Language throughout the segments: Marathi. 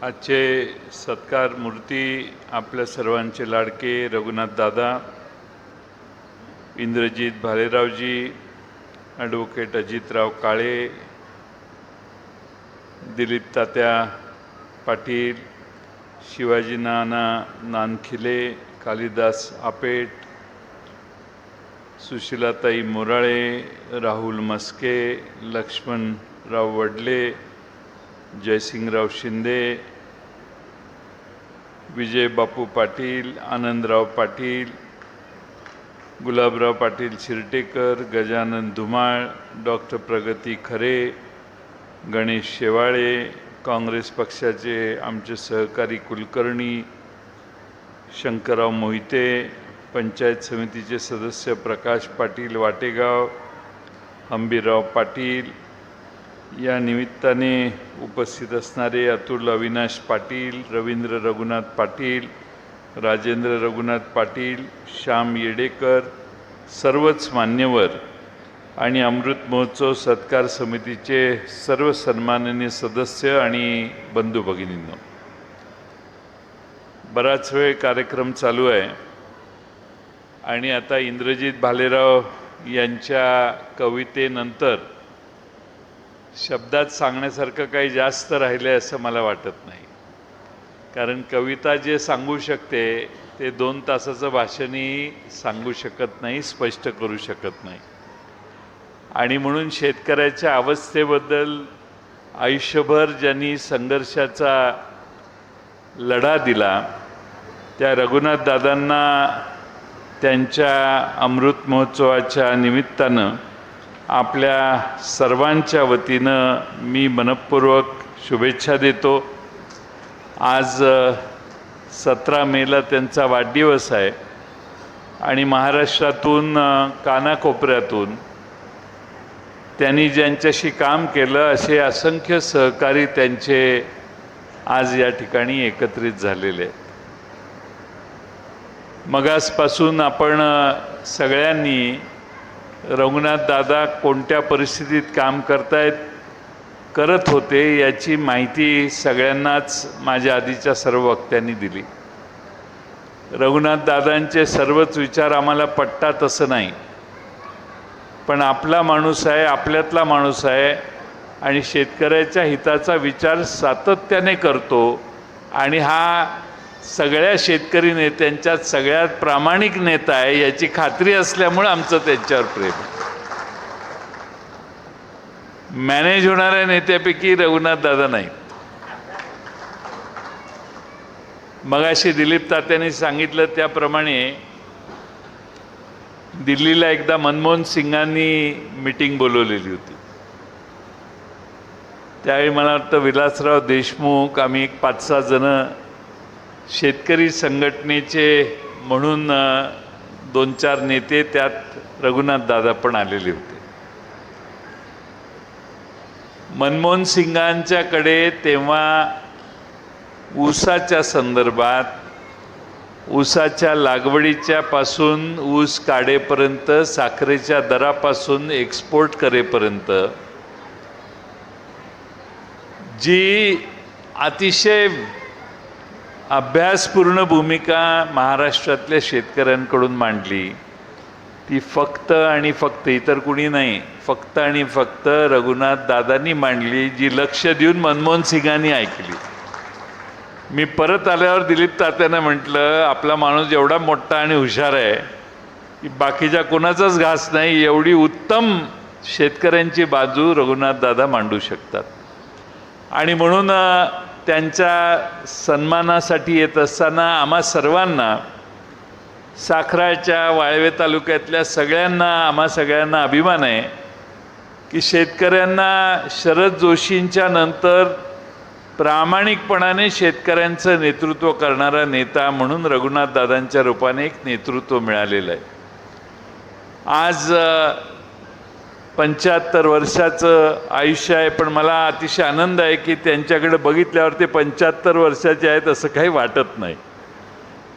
आजचे सत्कार मूर्ती आपल्या सर्वांचे लाडके रघुनाथ दादा, इंद्रजित भालेरावजी, ॲडव्होकेट अजितराव काळे, दिलीप तात्या पाटील, शिवाजी नाना नानखिले, कालिदास आपेट, सुशीलाताई मोराळे, राहुल मस्के, लक्ष्मणराव वडले, जयसिंगराव शिंदे, विजय बापू पाटील, आनंदराव पाटील, गुलाबराव पाटील शिरटेकर, गजानन धुमाळ, डॉक्टर प्रगती खरे, गणेश शेवाळे, काँग्रेस पक्षाचे आमचे सहकारी कुलकर्णी शंकरराव मोहिते, पंचायत समितीचे सदस्य प्रकाश पाटील वाटेगाव, हंबीरराव पाटील, या निमित्ताने उपस्थित असणारे अतुल अविनाश पाटील, रवींद्र रघुनाथ पाटील, राजेंद्र रघुनाथ पाटील, श्याम येडेकर, सर्वच मान्यवर आणि अमृत महोत्सव सत्कार समितीचे सर्व सन्माननीय सदस्य आणि बंधू भगिनींनो, बराच वेळ कार्यक्रम चालू आहे आणि आता इंद्रजित भालेराव यांच्या कवितेनंतर शब्दात सांगण्यासारखं काही जास्त राहिले असं मला वाटत नाही, कारण कविता जे सांगू शकते ते 2 तासाचं भाषणही सांगू शकत नाही, स्पष्ट करू शकत नाही. आणि म्हणून शेतकऱ्याच्या अवस्थेबद्दल आयुष्यभर ज्यांनी संघर्षाचा लढा दिला त्या रघुनाथ दादांना त्यांच्या अमृत महोत्सवाच्या निमित्तानं आपल्या सर्वांच्या वतीनं मी मनपूर्वक शुभेच्छा देतो. आज 17 मेला त्यांचा वाढदिवस आहे आणि महाराष्ट्रातून कानाकोपऱ्यातून त्यांनी ज्यांच्याशी काम केलं असे असंख्य सहकारी त्यांचे आज या ठिकाणी एकत्रित झालेले आहेत. मगासपासून आपण सगळ्यांनी रघुनाथ दादा कोणत्या परिस्थितीत काम करत होते याची माहिती सगळ्यांनाच माझ्या आधीच्या सर्व वक्त्यांनी दिली. रघुनाथ दादांचे सर्वच विचार आम्हाला पटतात असं नाही, पण आपला माणूस आहे, आपल्यातला माणूस आहे आणि शेतकऱ्याच्या हिताचा विचार सातत्याने करतो आणि हा सगळ्या शेतकरी नेत्यांच्यात सगळ्यात प्रामाणिक नेता आहे याची खात्री असल्यामुळे आमचं त्यांच्यावर प्रेम आहे. मॅनेज होणाऱ्या नेत्यापैकी रघुनाथ दादा नाही. मगाशी दिलीप तात्यांनी सांगितलं त्याप्रमाणे दिल्लीला एकदा मनमोहन सिंगांनी मीटिंग बोलवलेली होती. त्यावेळी मला वाटतं विलासराव देशमुख, आम्ही एक 5-6 जण शेतकरी संघटनेचे म्हणून 2-4 नेते, त्यात रघुनाथ दादा पण आलेले होते. मनमोहन सिंगांच्याकडे तेव्हा ऊसाच्या संदर्भात, ऊसाच्या लागवडीच्या पासून ऊस काढेपर्यंत, साखरेच्या दरापासून एक्सपोर्ट करेपर्यंत जी अतिशय अभ्यासपूर्ण भूमिका महाराष्ट्रातल्या शेतकऱ्यांकडून मांडली ती फक्त आणि फक्त, इतर कुणी नाही, फक्त आणि फक्त रघुनाथ दादांनी मांडली, जी लक्ष देऊन मनमोहन सिंगांनी ऐकली. मी परत आल्यावर दिलीप तात्यांना म्हटलं, आपला माणूस एवढा मोठा आणि हुशार आहे की बाकीच्या कोणाचाच घास नाही, एवढी उत्तम शेतकऱ्यांची बाजू रघुनाथ दादा मांडू शकतात. आणि म्हणून त्यांच्या सन्मानासाठी येत असताना आम्हा सर्वांना, साखराच्या वाळवे तालुक्यातल्या सगळ्यांना, आम्हा सगळ्यांना अभिमान आहे की शेतकऱ्यांना शरद जोशींच्या नंतर प्रामाणिकपणाने शेतकऱ्यांचं नेतृत्व करणारा नेता म्हणून रघुनाथ दादांच्या रूपाने एक नेतृत्व मिळालेलं आहे. आज 75 वर्षाचं आयुष्य आहे, पण मला अतिशय आनंद आहे की त्यांच्याकडे बघितल्यावर ते 75 वर्षाचे आहेत असं काही वाटत नाही.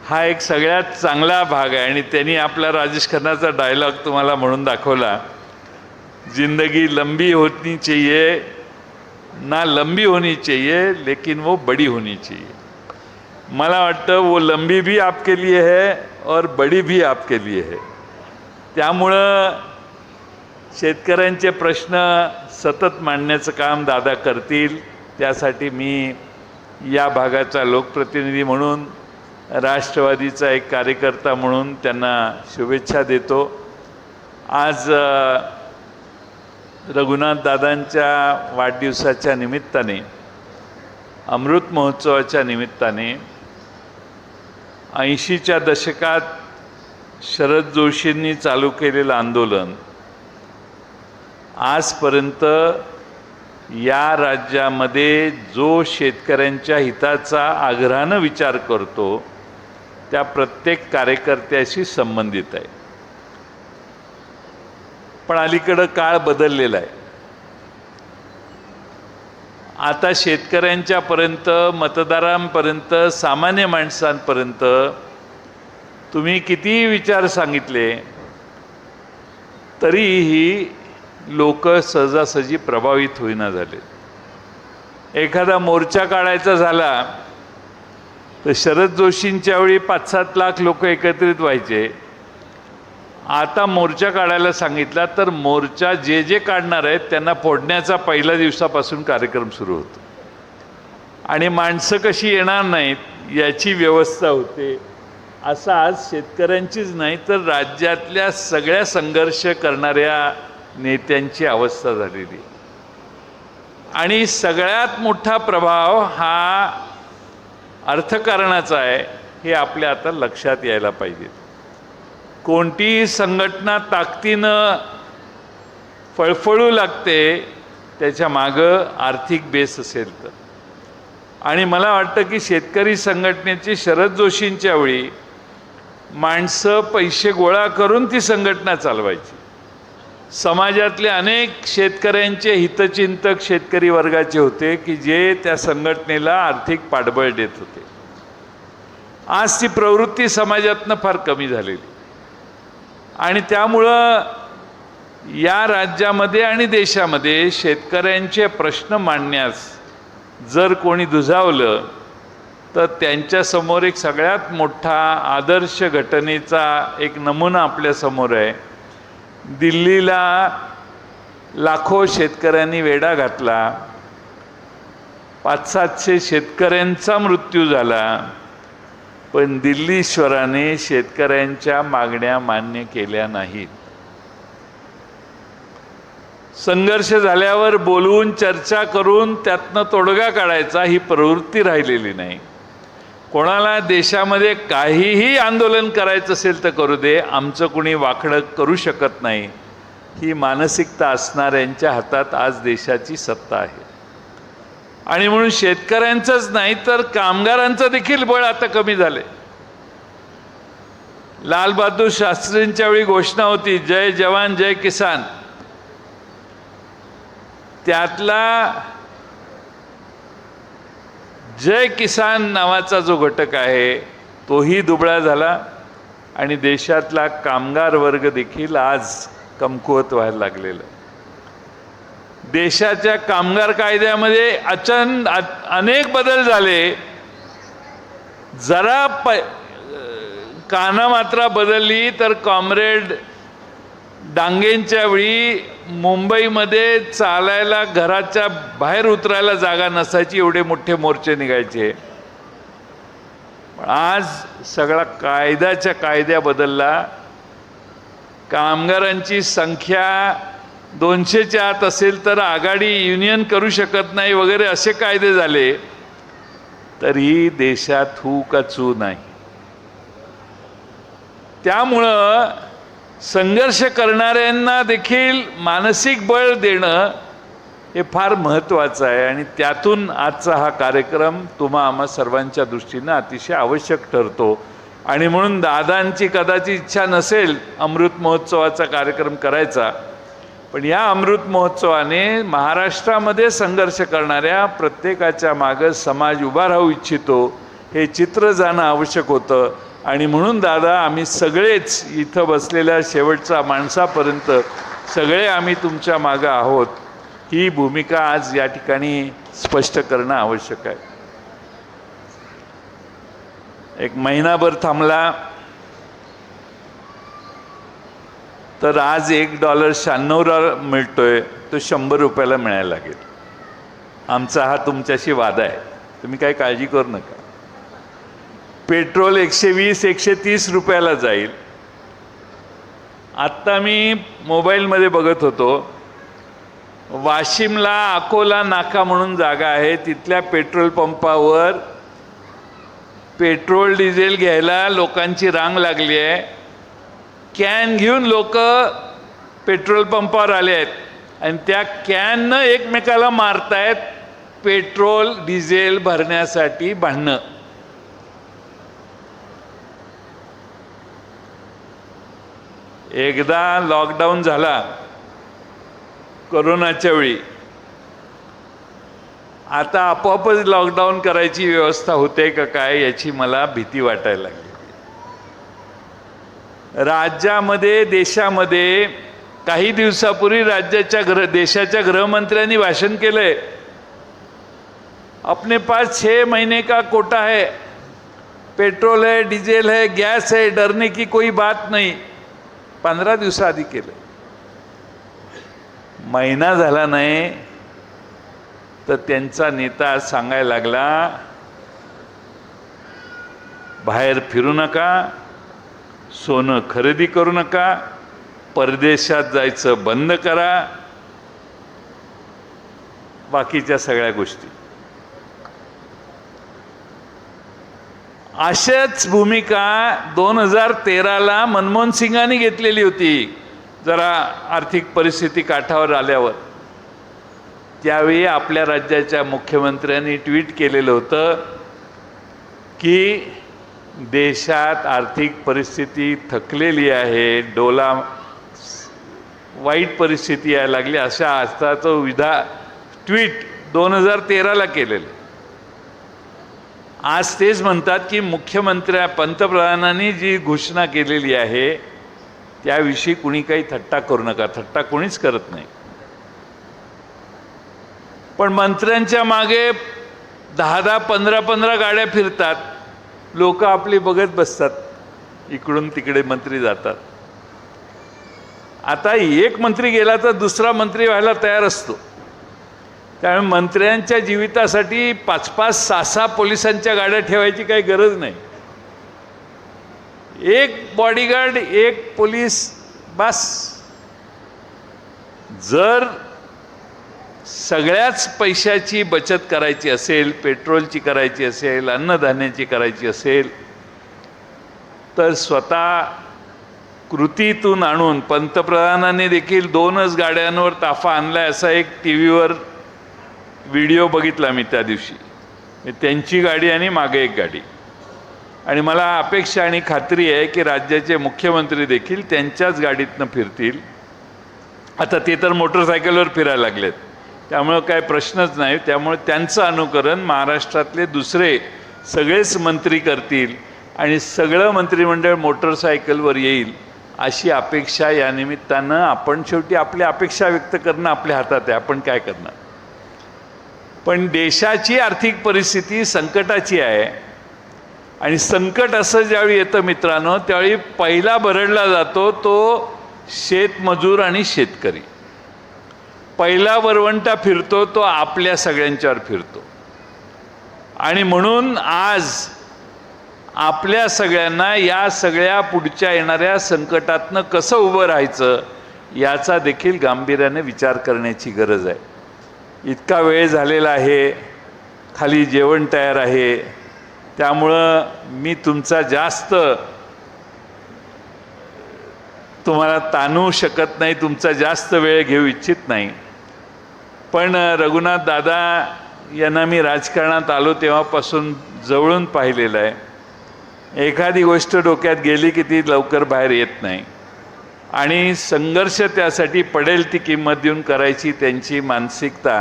हा एक सगळ्यात चांगला भाग आहे. आणि त्यांनी आपला राजेश खन्नाचा डायलॉग तुम्हाला म्हणून दाखवला, जिंदगी लंबी होनी चाहिए ना लंबी होनी चाहिए लेकिन वो बड़ी होनी चाहिए। मला वाटतं वो लंबी भी आपके लिए है और बड़ी भी आपके लिए है। त्यामुळं शेतकऱ्यांचे प्रश्न सतत मांडण्याचं काम दादा करतील, त्यासाठी मी या भागाचा लोकप्रतिनिधी म्हणून, राष्ट्रवादीचा एक कार्यकर्ता म्हणून त्यांना शुभेच्छा देतो। आज रघुनाथ दादांच्या वाढदिवसाच्या निमित्ताने, अमृत महोत्सवाच्या निमित्ताने 80च्या दशकात शरद जोशींनी चालू केलेलं आंदोलन आजपर्यंत या राज्यामध्ये जो शेतकऱ्यांच्या हिताचा आग्रहानं विचार करतो त्या प्रत्येक कार्यकर्त्याशी संबंधित आहे। पण अलीकडे काळ बदललेला आहे। आता शेतकऱ्यांच्यापर्यंत, मतदारांपर्यंत, सामान्य माणसांपर्यंत तुम्ही कितीही विचार सांगितले तरीही लोक सहजासहजी प्रभावित होईना झाले। एखादा मोर्चा काढायचा झाला तर शरद जोशींच्या वेळी 5-7 लाख लोक एकत्रित व्हायचे। आता मोर्चा काढायला सांगितला तर मोर्चा जे जे काढणार आहेत त्यांना फोडण्याचा पहिल्या दिवसापासून कार्यक्रम सुरू होतो आणि माणसं कशी येणार नाहीत याची व्यवस्था होते। असा आज शेतकऱ्यांचीच नाही तर राज्यातल्या सगळ्या संघर्ष करणाऱ्या नेत्यांची अवस्था झालेली आणि सगळ्यात मोठा प्रभाव हा अर्थकारणाचा आहे, हे आपल्या आता लक्षात यायला पाहिजे। कोणतीही संघटना ताकदीनं फळफळू लागते त्याच्या मागं आर्थिक बेस असेल तर, आणि मला वाटतं की शेतकरी संघटनेची शरद जोशींच्या वेळी माणसं पैसे गोळा करून ती संघटना चालवायची। समाजातले अनेक शेतकऱ्यांचे हितचिंतक शेतकरी वर्गाचे होते की जे त्या संघटनेला आर्थिक पाठबळ देत होते। आज ती प्रवृत्ती समाजातनं फार कमी झालेली आणि त्यामुळं या राज्यामध्ये आणि देशामध्ये शेतकऱ्यांचे प्रश्न मांडण्यास जर कोणी दुजावलं तर त्यांच्यासमोर एक सगळ्यात मोठा आदर्श घटनेचा एक नमुना आपल्या समोर आहे। दिल्लीला लाखो शेतकऱ्यांनी वेढा घातला, 500-700 शेतकऱ्यांचा मृत्यू झाला, पण दिल्लीश्वराने शेतकऱ्यांच्या मागण्या मान्य केल्या नाहीत। संघर्ष झाल्यावर बोलून चर्चा करून त्यातनं तोडगा काढायचा ही प्रवृत्ती राहिलेली नाही। कोणाला देशामध्ये काहीही आंदोलन करायचं असेल तर करू दे, आमचं कुणी वाकडं करू शकत नाही, ही मानसिकता असणाऱ्यांच्या हातात आज देशाची सत्ता आहे। आणि म्हणून शेतकऱ्यांचंच नाही तर कामगारांचं देखील बळ आता कमी झाले। लाल बहादूर शास्त्रींच्या वेळी घोषणा होती जय जवान जय किसान, त्यातला जय किसान नावाचा जो घटक आहे तोही दुबळा झाला आणि देशातला कामगार वर्ग देखील आज कमकुवत व्हायला लागलेला। देशाच्या कामगार कायद्यामध्ये अनेक बदल झाले, जरा कानामात्रा बदलली तर कॉम्रेड डांगेंच्या वेळी मुंबईमध्ये चालायला घराच्या बाहेर उतरायला जागा नसायची, एवढे मोठे मोर्चे निघायचे। आज सगळा कायद्याच्या कायद्या बदलला, कामगारांची संख्या 200च्या आत असेल तर आघाडी युनियन करू शकत नाही वगैरे असे कायदे झाले, तरी देशात हू का चू नाही। त्यामुळं संघर्ष करणाऱ्यांना देखील मानसिक बळ देणं हे फार महत्त्वाचं आहे आणि त्यातून आजचा हा कार्यक्रम तुम्हा आम्हा सर्वांच्या दृष्टीनं अतिशय आवश्यक ठरतो। आणि म्हणून दादांची कदाचित इच्छा नसेल अमृत महोत्सवाचा कार्यक्रम करायचा, पण या अमृत महोत्सवाने महाराष्ट्रामध्ये संघर्ष करणाऱ्या प्रत्येकाच्या मागे समाज उभा राहू इच्छितो हे चित्र जाणं आवश्यक होतं। आणि म्हणून दादा आम्ही सगळेच इथं बसलेल्या शेवटच्या माणसापर्यंत सगळे आम्ही तुमच्या मागे आहोत। ही भूमिका आज या ठिकाणी स्पष्ट करणं आवश्यक आहे. एक महिनाभर थांबला तर आज $1.96 मिळतोय, तो $100 मिळायला लागेल. आमचा हा तुमच्याशी वादा आहे, तुम्ही काही काळजी करू नका. पेट्रोल $120-130 जाईल. आत्ता मी मोबाईलमध्ये बघत होतो, वाशिमला अकोला नाका म्हणून जागा आहे, तिथल्या पेट्रोल पंपावर पेट्रोल डिझेल घ्यायला लोकांची रांग लागली आहे. कॅन घेऊन लोक पेट्रोल पंपावर आले आहेत आणि त्या कॅननं एकमेकाला मारतायत पेट्रोल डिझेल भरण्यासाठी भांडणं. एकदा लॉकडाऊन झाला कोरोनाच्या वेळी, आता आपोआपच लॉकडाऊन करायची व्यवस्था होते का काय याची मला भीती वाटायला लागली. राज्यामध्ये देशामध्ये काही दिवसापूर्वी देशाच्या गृहमंत्र्यांनी भाषण केलंय, अपने पास 6 महीने का कोटा है, पेट्रोल है, डीजल है, गैस है, डरने की कोई बात नहीं. 15 दिवसाआधी केलं. महिना झाला नाही तर त्यांचा नेता सांगायला लागला, बाहेर फिरू नका, सोनं खरेदी करू नका, परदेशात जायचं बंद करा, बाकीच्या सगळ्या गोष्टी. अशाच भूमिका 2013ला मनमोहन सिंगांनी घेतलेली होती. जरा आर्थिक परिस्थिती काठावर आल्यावर त्यावेळी आपल्या राज्याच्या मुख्यमंत्र्यांनी ट्विट केलेलं होतं की देशात आर्थिक परिस्थिती थकलेली आहे, वाईट परिस्थिती यायला लागली, अशा अर्थाचं ट्विट 2013ला केलेलं. आज तेच म्हणतात की पंतप्रधानांनी जी घोषणा केलेली आहे त्याविषयी कुणी काही थट्टा करू नका. थट्टा कोणीच करत नाही, पण मंत्र्यांच्या मागे 10-10, 15-15 गाड्या फिरतात, लोक आपली बघत बसतात, इकडून तिकडे मंत्री जातात. आता एक मंत्री गेला तर दुसरा मंत्री व्हायला तयार असतो. त्यामुळे मंत्र्यांच्या जीवितासाठी 5-5, 6-6 पोलिसांच्या गाड्या ठेवायची काही गरज नाही. एक बॉडीगार्ड, एक पोलीस बस. जर सगळ्याच पैशाची बचत करायची असेल, पेट्रोलची करायची असेल, अन्नधान्याची करायची असेल, तर स्वतः कृतीतून आणून, पंतप्रधानांनी देखील 2च गाड्यांवर ताफा आणलाय असा एक टीव्हीवर व्हिडिओ बघितला मी त्या दिवशी. त्यांची गाडी आणि मागे एक गाडी. आणि मला अपेक्षा आणि खात्री आहे की राज्याचे मुख्यमंत्री देखील त्यांच्याच गाडीतनं फिरतील. आता ते तर मोटरसायकलवर फिरायला लागलेत, त्यामुळं काय प्रश्नच नाही. त्यामुळे त्यांचं अनुकरण महाराष्ट्रातले दुसरे सगळेच मंत्री करतील आणि सगळं मंत्रिमंडळ मोटरसायकलवर येईल अशी अपेक्षा या निमित्तानं. आपण शेवटी आपल्या अपेक्षा व्यक्त करणं आपल्या हातात आहे, आपण काय करणार. पण देशाची आर्थिक परिस्थिती संकटाची आहे आणि संकट असं ज्यावेळी येतं मित्रांनो, त्यावेळी पहिला भरडला जातो तो शेतमजूर आणि शेतकरी. पहिला वरवंटा फिरतो तो आपल्या सगळ्यांच्यावर फिरतो. आणि म्हणून आज आपल्या सगळ्यांना या सगळ्या पुढच्या येणाऱ्या संकटातनं कसं उभं राहायचं याचा देखील गांभीर्याने विचार करण्याची गरज आहे. इतका वेळ झालेला आहे, खाली जेवण तयार आहे, त्यामुळं मी तुमचा जास्त तुम्हाला ताणू शकत नाही, तुमचा जास्त वेळ घेऊ इच्छित नाही. पण रघुनाथ दादा यांना मी राजकारणात आलो तेव्हापासून जवळून पाहिलेलं आहे. एखादी गोष्ट डोक्यात गेली की ती लवकर बाहेर येत नाही आणि संघर्ष त्यासाठी पडेल ती किंमत देऊन करायची त्यांची मानसिकता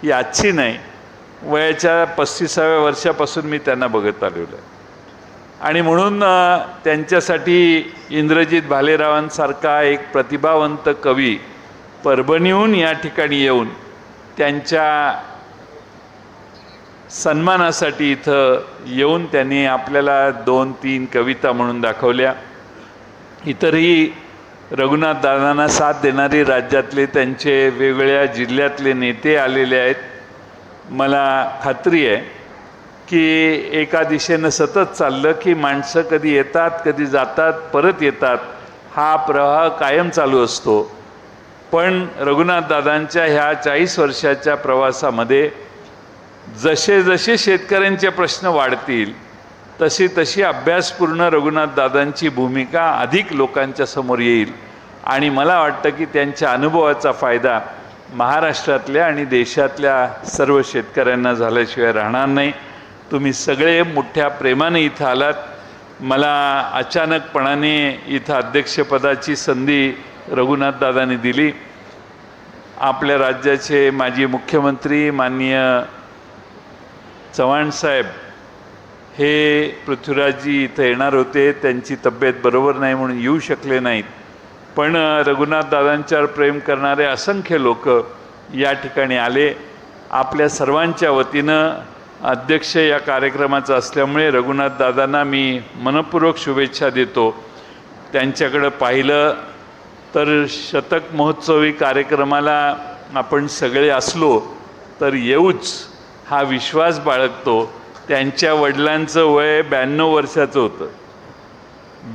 ही आजची नाही. वयाच्या 35व्या वर्षापासून मी त्यांना बघत आलेलो आहे. आणि म्हणून त्यांच्यासाठी इंद्रजित भालेरावांसारखा एक प्रतिभावंत कवी परभणीहून या ठिकाणी येऊन त्यांच्या सन्मानासाठी इथं येऊन त्यांनी आपल्याला 2-3 कविता म्हणून दाखवल्या. इतरही रघुनाथ दादांना साथ देणारे राज्यातले त्यांचे वेगवेगळ्या जिल्ह्यातले नेते आलेले आहेत. मला खात्री आहे की एका दिशेनं सतत चाललं की माणसं कधी येतात, कधी जातात, परत येतात, हा प्रवाह कायम चालू असतो. पण रघुनाथ दादांच्या ह्या 40 वर्षाच्या प्रवासामध्ये जसे जसे शेतकऱ्यांचे प्रश्न वाढतील तशी तशी अभ्यासपूर्ण रघुनाथ दादांची भूमिका अधिक लोकांच्या समोर येईल आणि मला वाटतं की त्यांच्या अनुभवाचा फायदा महाराष्ट्रातल्या आणि देशातल्या सर्व शेतकऱ्यांना झाल्याशिवाय राहणार नाही. तुम्ही सगळे मोठ्या प्रेमाने इथं आलात. मला अचानकपणाने इथं अध्यक्षपदाची संधी रघुनाथ दादांनी दिली. आपल्या राज्याचे माजी मुख्यमंत्री माननीय चव्हाण साहेब हे पृथ्वीराजजी इथं येणार होते. त्यांची तब्येत बरोबर नाही म्हणून येऊ शकले नाहीत. पण रघुनाथ दादांच्यावर प्रेम करणारे असंख्य लोक या ठिकाणी आले. आपल्या सर्वांच्या वतीनं अध्यक्ष या कार्यक्रमाचा असल्यामुळे रघुनाथ दादांना मी मनपूर्वक शुभेच्छा देतो. त्यांच्याकडं पाहिलं तर शतक महोत्सवी कार्यक्रमाला आपण सगळे असलो तर येऊच हा विश्वास बाळगतो. त्यांच्या वडिलांचं वय 92 वर्षाचं होतं.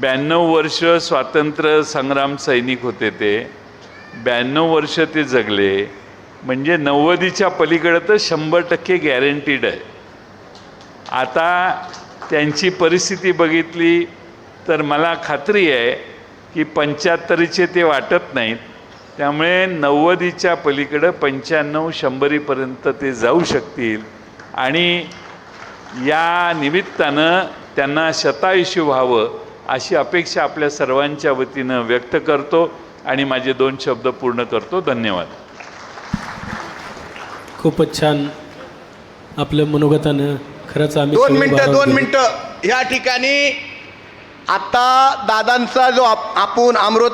92 वर्ष स्वातंत्र्य संग्राम सैनिक होते ते. 92 वर्ष ते जगले म्हणजे 90च्या पलीकडे तर 100% गॅरंटीड आहे. आता त्यांची परिस्थिती बघितली तर मला खात्री आहे की 75चे ते वाटत नाहीत. त्यामुळे 90च्या पलीकडं 95-100पर्यंत ते जाऊ शकतील आणि या निमित्तानं त्यांना शतायुष्य व्हावं अशी अपेक्षा आपल्या सर्वांच्या वतीनं व्यक्त करतो आणि माझे 2 शब्द पूर्ण करतो. धन्यवाद. खूपच छान आपल्या मनोगतानं खरंच आम्ही 2 मिनिटं या ठिकाणी आता दादांचा जो आपण अमृत